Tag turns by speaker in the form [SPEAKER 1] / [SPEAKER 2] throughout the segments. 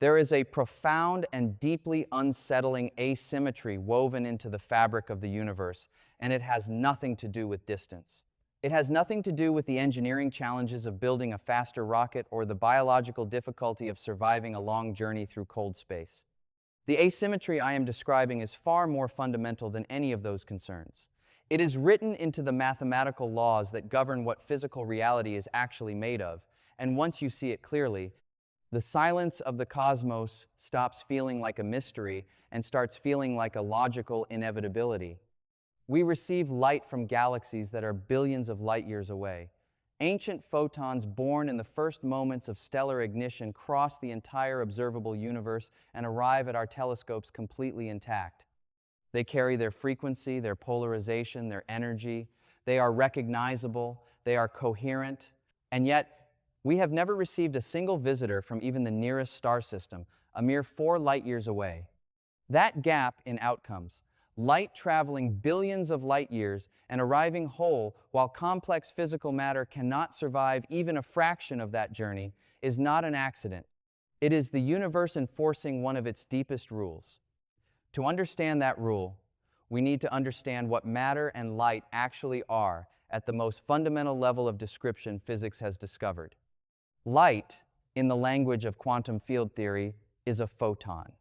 [SPEAKER 1] There is a profound and deeply unsettling asymmetry woven into the fabric of the universe, and it has nothing to do with distance. It has nothing to do with the engineering challenges of building a faster rocket or the biological difficulty of surviving a long journey through cold space. The asymmetry I am describing is far more fundamental than any of those concerns. It is written into the mathematical laws that govern what physical reality is actually made of, and once you see it clearly, the silence of the cosmos stops feeling like a mystery and starts feeling like a logical inevitability. We receive light from galaxies that are billions of light years away. Ancient photons born in the first moments of stellar ignition cross the entire observable universe and arrive at our telescopes completely intact. They carry their frequency, their polarization, their energy. They are recognizable, they are coherent, and yet we have never received a single visitor from even the nearest star system, a mere 4 light years away. That gap in outcomes, light traveling billions of light years and arriving whole while complex physical matter cannot survive even a fraction of that journey, is not an accident. It is the universe enforcing one of its deepest rules. To understand that rule, we need to understand what matter and light actually are at the most fundamental level of description physics has discovered. Light, in the language of quantum field theory, is a photon.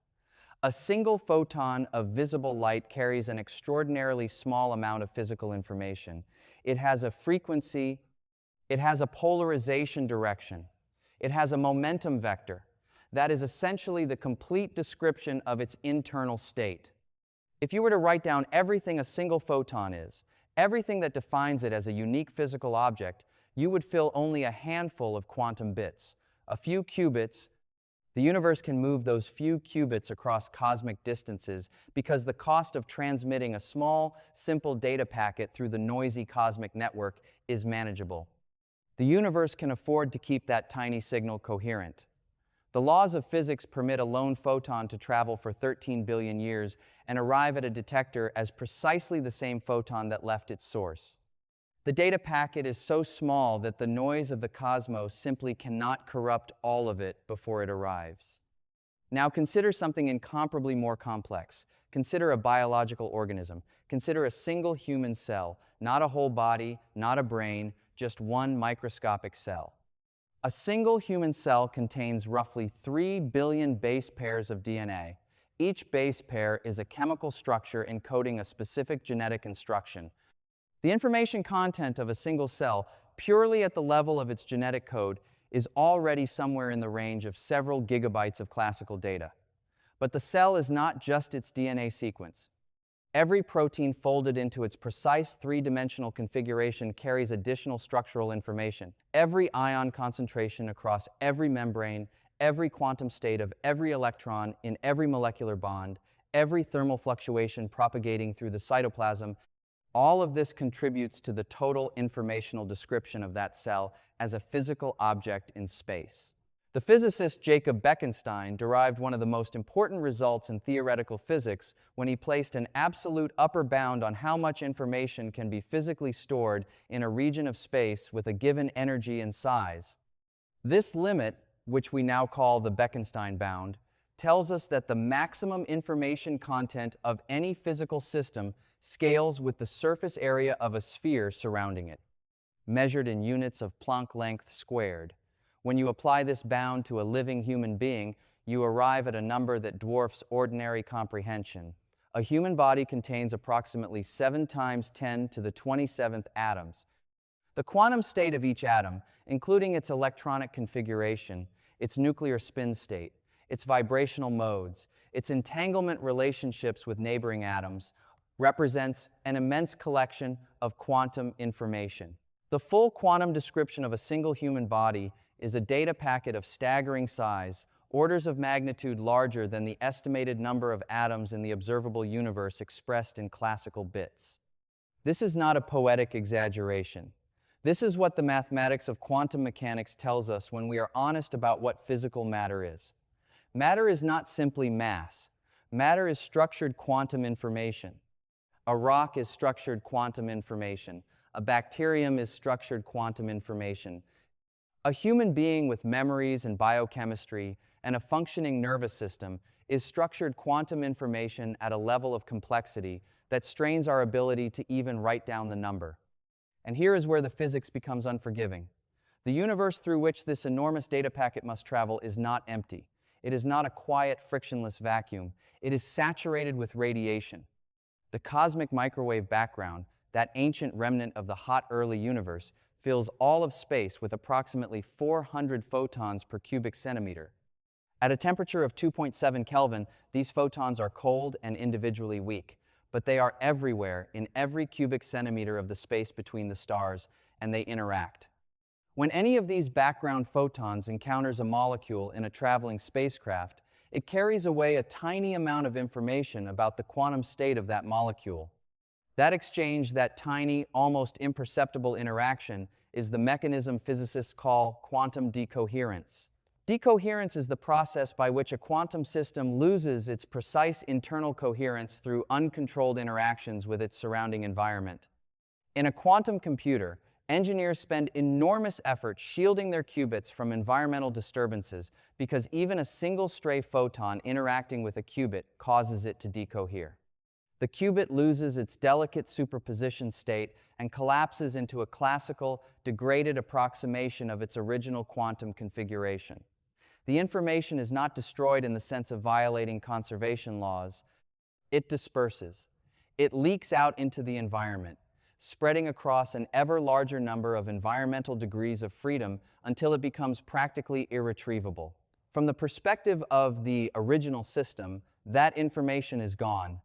[SPEAKER 1] A single photon of visible light carries an extraordinarily small amount of physical information. It has a frequency, it has a polarization direction, it has a momentum vector. That is essentially the complete description of its internal state. If you were to write down everything a single photon is, everything that defines it as a unique physical object, you would fill only a handful of quantum bits, a few qubits. The universe can move those few qubits across cosmic distances because the cost of transmitting a small, simple data packet through the noisy cosmic network is manageable. The universe can afford to keep that tiny signal coherent. The laws of physics permit a lone photon to travel for 13 billion years and arrive at a detector as precisely the same photon that left its source. The data packet is so small that the noise of the cosmos simply cannot corrupt all of it before it arrives. Now consider something incomparably more complex. Consider a biological organism. Consider a single human cell, not a whole body, not a brain, just one microscopic cell. A single human cell contains roughly 3 billion base pairs of DNA. Each base pair is a chemical structure encoding a specific genetic instruction. The information content of a single cell, purely at the level of its genetic code, is already somewhere in the range of several gigabytes of classical data. But the cell is not just its DNA sequence. Every protein folded into its precise 3-dimensional configuration carries additional structural information. Every ion concentration across every membrane, every quantum state of every electron in every molecular bond, every thermal fluctuation propagating through the cytoplasm, all of this contributes to the total informational description of that cell as a physical object in space. The physicist Jacob Bekenstein derived one of the most important results in theoretical physics when he placed an absolute upper bound on how much information can be physically stored in a region of space with a given energy and size. This limit, which we now call the Bekenstein bound, tells us that the maximum information content of any physical system scales with the surface area of a sphere surrounding it, measured in units of Planck length squared. When you apply this bound to a living human being, you arrive at a number that dwarfs ordinary comprehension. A human body contains approximately 7 times 10 to the 27th atoms. The quantum state of each atom, including its electronic configuration, its nuclear spin state, its vibrational modes, its entanglement relationships with neighboring atoms, represents an immense collection of quantum information. The full quantum description of a single human body is a data packet of staggering size, orders of magnitude larger than the estimated number of atoms in the observable universe expressed in classical bits. This is not a poetic exaggeration. This is what the mathematics of quantum mechanics tells us when we are honest about what physical matter is. Matter is not simply mass. Matter is structured quantum information. A rock is structured quantum information. A bacterium is structured quantum information. A human being with memories and biochemistry and a functioning nervous system is structured quantum information at a level of complexity that strains our ability to even write down the number. And here is where the physics becomes unforgiving. The universe through which this enormous data packet must travel is not empty. It is not a quiet, frictionless vacuum. It is saturated with radiation. The cosmic microwave background, that ancient remnant of the hot early universe, fills all of space with approximately 400 photons per cubic centimeter. At a temperature of 2.7 Kelvin, these photons are cold and individually weak, but they are everywhere in every cubic centimeter of the space between the stars, and they interact. When any of these background photons encounters a molecule in a traveling spacecraft, it carries away a tiny amount of information about the quantum state of that molecule. That exchange, that tiny, almost imperceptible interaction, is the mechanism physicists call quantum decoherence. Decoherence is the process by which a quantum system loses its precise internal coherence through uncontrolled interactions with its surrounding environment. In a quantum computer, engineers spend enormous effort shielding their qubits from environmental disturbances because even a single stray photon interacting with a qubit causes it to decohere. The qubit loses its delicate superposition state and collapses into a classical, degraded approximation of its original quantum configuration. The information is not destroyed in the sense of violating conservation laws. It disperses. It leaks out into the environment, spreading across an ever larger number of environmental degrees of freedom until it becomes practically irretrievable. From the perspective of the original system, that information is gone.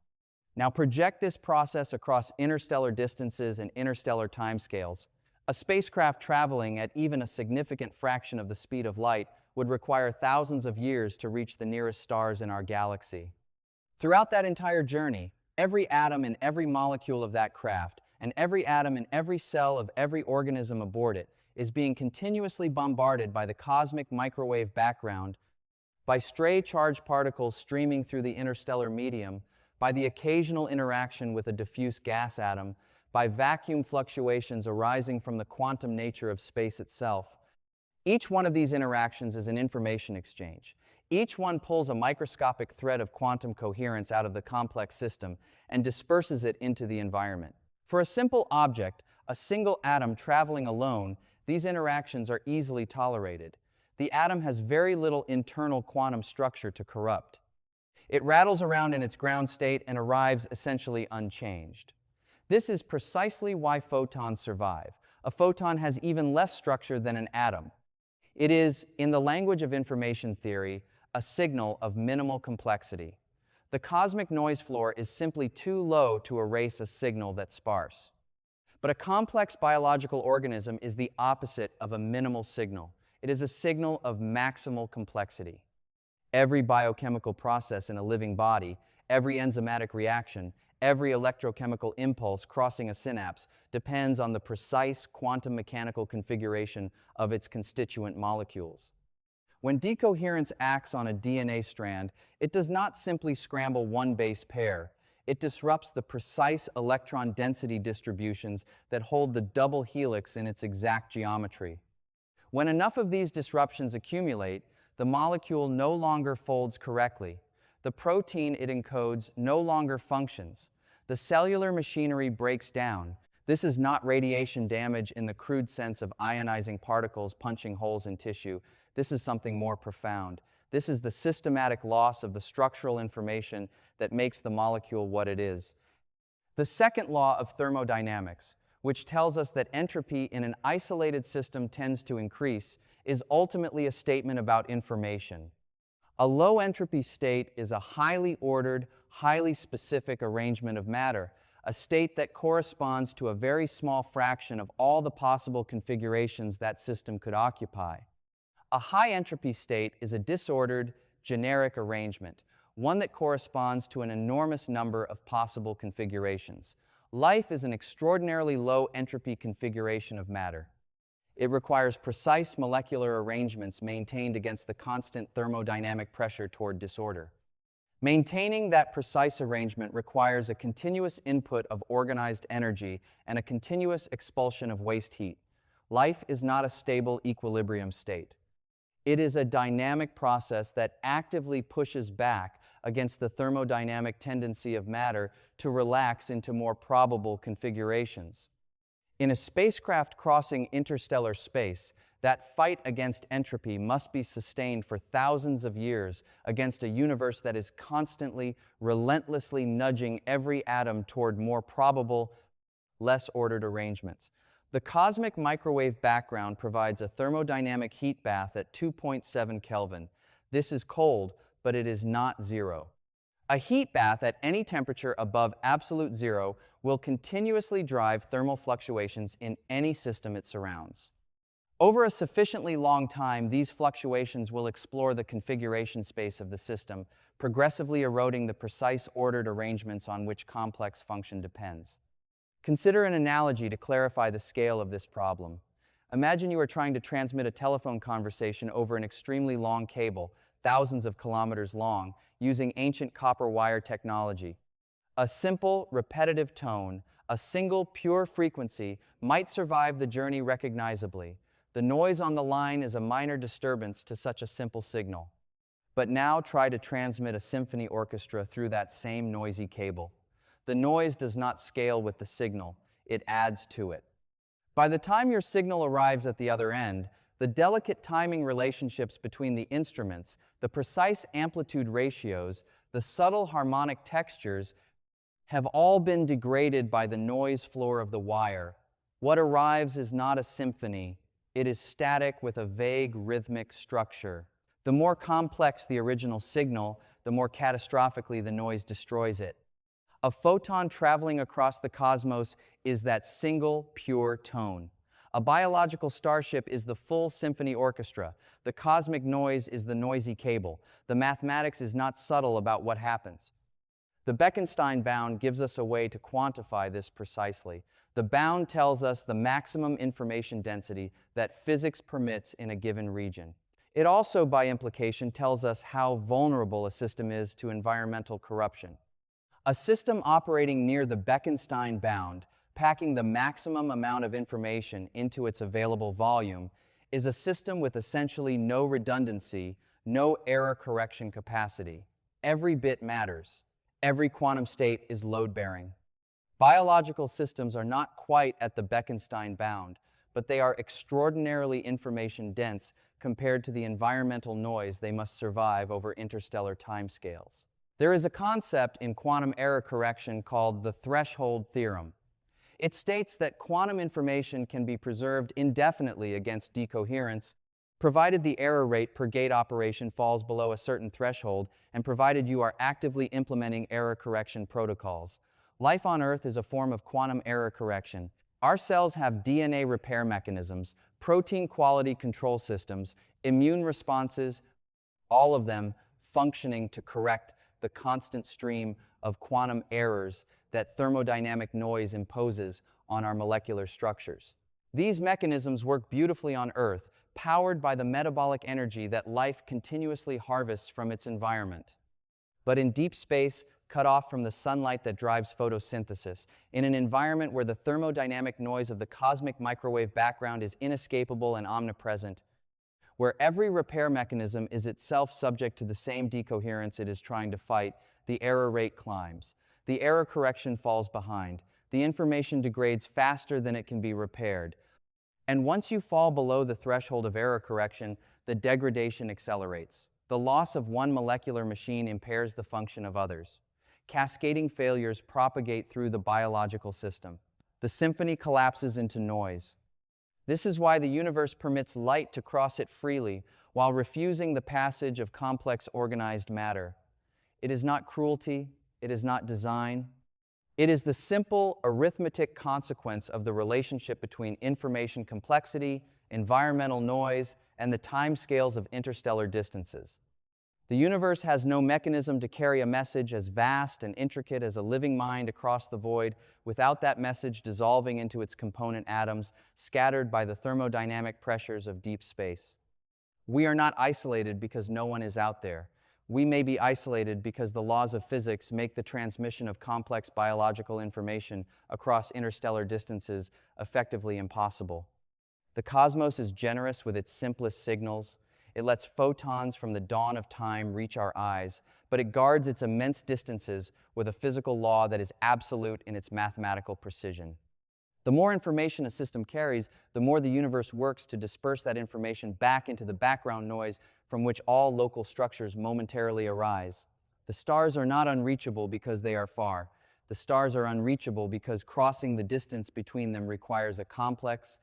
[SPEAKER 1] Now project this process across interstellar distances and interstellar timescales. A spacecraft traveling at even a significant fraction of the speed of light would require thousands of years to reach the nearest stars in our galaxy. Throughout that entire journey, every atom and every molecule of that craft, and every atom and every cell of every organism aboard it, is being continuously bombarded by the cosmic microwave background, by stray charged particles streaming through the interstellar medium, by the occasional interaction with a diffuse gas atom, by vacuum fluctuations arising from the quantum nature of space itself. Each one of these interactions is an information exchange. Each one pulls a microscopic thread of quantum coherence out of the complex system and disperses it into the environment. For a simple object, a single atom traveling alone, these interactions are easily tolerated. The atom has very little internal quantum structure to corrupt. It rattles around in its ground state and arrives essentially unchanged. This is precisely why photons survive. A photon has even less structure than an atom. It is, in the language of information theory, a signal of minimal complexity. The cosmic noise floor is simply too low to erase a signal that's sparse. But a complex biological organism is the opposite of a minimal signal. It is a signal of maximal complexity. Every biochemical process in a living body, every enzymatic reaction, every electrochemical impulse crossing a synapse depends on the precise quantum mechanical configuration of its constituent molecules. When decoherence acts on a DNA strand, it does not simply scramble one base pair. It disrupts the precise electron density distributions that hold the double helix in its exact geometry. When enough of these disruptions accumulate, the molecule no longer folds correctly. The protein it encodes no longer functions. The cellular machinery breaks down. This is not radiation damage in the crude sense of ionizing particles punching holes in tissue. This is something more profound. This is the systematic loss of the structural information that makes the molecule what it is. The second law of thermodynamics, which tells us that entropy in an isolated system tends to increase, is ultimately a statement about information. A low entropy state is a highly ordered, highly specific arrangement of matter, a state that corresponds to a very small fraction of all the possible configurations that system could occupy. A high entropy state is a disordered, generic arrangement, one that corresponds to an enormous number of possible configurations. Life is an extraordinarily low entropy configuration of matter. It requires precise molecular arrangements maintained against the constant thermodynamic pressure toward disorder. Maintaining that precise arrangement requires a continuous input of organized energy and a continuous expulsion of waste heat. Life is not a stable equilibrium state. It is a dynamic process that actively pushes back against the thermodynamic tendency of matter to relax into more probable configurations. In a spacecraft crossing interstellar space, that fight against entropy must be sustained for thousands of years against a universe that is constantly, relentlessly nudging every atom toward more probable, less ordered arrangements. The cosmic microwave background provides a thermodynamic heat bath at 2.7 Kelvin. This is cold, but it is not zero. A heat bath at any temperature above absolute zero will continuously drive thermal fluctuations in any system it surrounds. Over a sufficiently long time, these fluctuations will explore the configuration space of the system, progressively eroding the precise ordered arrangements on which complex function depends. Consider an analogy to clarify the scale of this problem. Imagine you are trying to transmit a telephone conversation over an extremely long cable, thousands of kilometers long, using ancient copper wire technology. A simple, repetitive tone, a single, pure frequency, might survive the journey recognizably. The noise on the line is a minor disturbance to such a simple signal. But now try to transmit a symphony orchestra through that same noisy cable. The noise does not scale with the signal, it adds to it. By the time your signal arrives at the other end, the delicate timing relationships between the instruments, the precise amplitude ratios, the subtle harmonic textures have all been degraded by the noise floor of the wire. What arrives is not a symphony, it is static with a vague rhythmic structure. The more complex the original signal, the more catastrophically the noise destroys it. A photon traveling across the cosmos is that single, pure tone. A biological starship is the full symphony orchestra. The cosmic noise is the noisy cable. The mathematics is not subtle about what happens. The Bekenstein bound gives us a way to quantify this precisely. The bound tells us the maximum information density that physics permits in a given region. It also, by implication, tells us how vulnerable a system is to environmental corruption. A system operating near the Bekenstein bound, packing the maximum amount of information into its available volume, is a system with essentially no redundancy, no error correction capacity. Every bit matters. Every quantum state is load-bearing. Biological systems are not quite at the Bekenstein bound, but they are extraordinarily information-dense compared to the environmental noise they must survive over interstellar timescales. There is a concept in quantum error correction called the threshold theorem. It states that quantum information can be preserved indefinitely against decoherence, provided the error rate per gate operation falls below a certain threshold and provided you are actively implementing error correction protocols. Life on Earth is a form of quantum error correction. Our cells have DNA repair mechanisms, protein quality control systems, immune responses, all of them functioning to correct the constant stream of quantum errors that thermodynamic noise imposes on our molecular structures. These mechanisms work beautifully on Earth, powered by the metabolic energy that life continuously harvests from its environment. But in deep space, cut off from the sunlight that drives photosynthesis, in an environment where the thermodynamic noise of the cosmic microwave background is inescapable and omnipresent, where every repair mechanism is itself subject to the same decoherence it is trying to fight, the error rate climbs. The error correction falls behind. The information degrades faster than it can be repaired. And once you fall below the threshold of error correction, the degradation accelerates. The loss of one molecular machine impairs the function of others. Cascading failures propagate through the biological system. The symphony collapses into noise. This is why the universe permits light to cross it freely while refusing the passage of complex organized matter. It is not cruelty, it is not design. It is the simple arithmetic consequence of the relationship between information complexity, environmental noise, and the timescales of interstellar distances. The universe has no mechanism to carry a message as vast and intricate as a living mind across the void without that message dissolving into its component atoms, scattered by the thermodynamic pressures of deep space. We are not isolated because no one is out there. We may be isolated because the laws of physics make the transmission of complex biological information across interstellar distances effectively impossible. The cosmos is generous with its simplest signals. It lets photons from the dawn of time reach our eyes, but it guards its immense distances with a physical law that is absolute in its mathematical precision. The more information a system carries, the more the universe works to disperse that information back into the background noise from which all local structures momentarily arise. The stars are not unreachable because they are far. The stars are unreachable because crossing the distance between them requires a complex,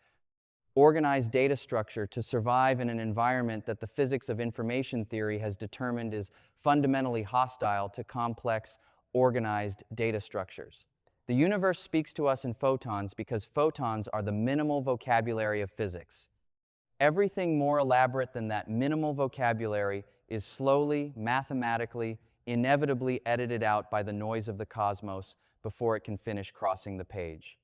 [SPEAKER 1] organized data structure to survive in an environment that the physics of information theory has determined is fundamentally hostile to complex, organized data structures. The universe speaks to us in photons because photons are the minimal vocabulary of physics. Everything more elaborate than that minimal vocabulary is slowly, mathematically, inevitably edited out by the noise of the cosmos before it can finish crossing the page.